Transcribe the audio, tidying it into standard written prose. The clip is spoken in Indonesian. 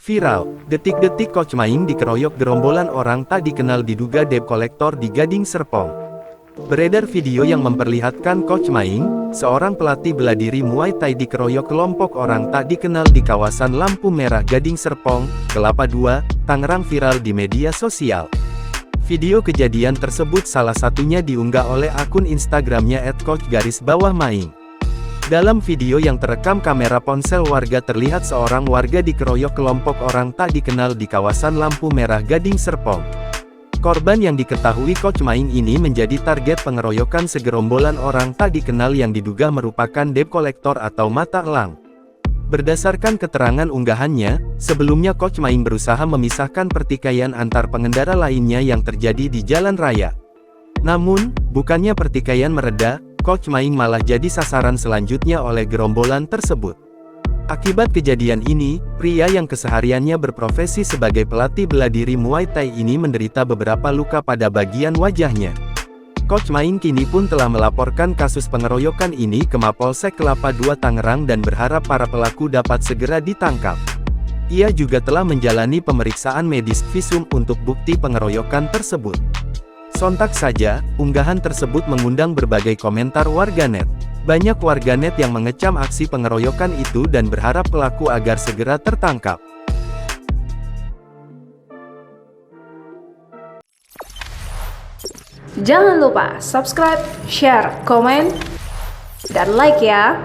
Viral, detik-detik Coach Maing dikeroyok gerombolan orang tak dikenal diduga debt collector di Gading Serpong. Beredar video yang memperlihatkan Coach Maing, seorang pelatih bela diri Muay Thai dikeroyok kelompok orang tak dikenal di kawasan Lampu Merah Gading Serpong, Kelapa II, Tangerang viral di media sosial. Video kejadian tersebut salah satunya diunggah oleh akun Instagramnya @coach_maing. Dalam video yang terekam kamera ponsel warga terlihat seorang warga dikeroyok kelompok orang tak dikenal di kawasan Lampu Merah Gading Serpong. Korban yang diketahui Coach Maing ini menjadi target pengeroyokan segerombolan orang tak dikenal yang diduga merupakan debt collector atau mata elang. Berdasarkan keterangan unggahannya, sebelumnya Coach Maing berusaha memisahkan pertikaian antar pengendara lainnya yang terjadi di jalan raya. Namun, bukannya pertikaian mereda, Coach Maing malah jadi sasaran selanjutnya oleh gerombolan tersebut. Akibat kejadian ini, pria yang kesehariannya berprofesi sebagai pelatih bela diri Muay Thai ini menderita beberapa luka pada bagian wajahnya. Coach Maing kini pun telah melaporkan kasus pengeroyokan ini ke Mapolsek Kelapa II Tangerang dan berharap para pelaku dapat segera ditangkap. Ia juga telah menjalani pemeriksaan medis visum untuk bukti pengeroyokan tersebut. Sontak saja, unggahan tersebut mengundang berbagai komentar warganet. Banyak warganet yang mengecam aksi pengeroyokan itu dan berharap pelaku agar segera tertangkap. Jangan lupa subscribe, share, komen, dan like ya!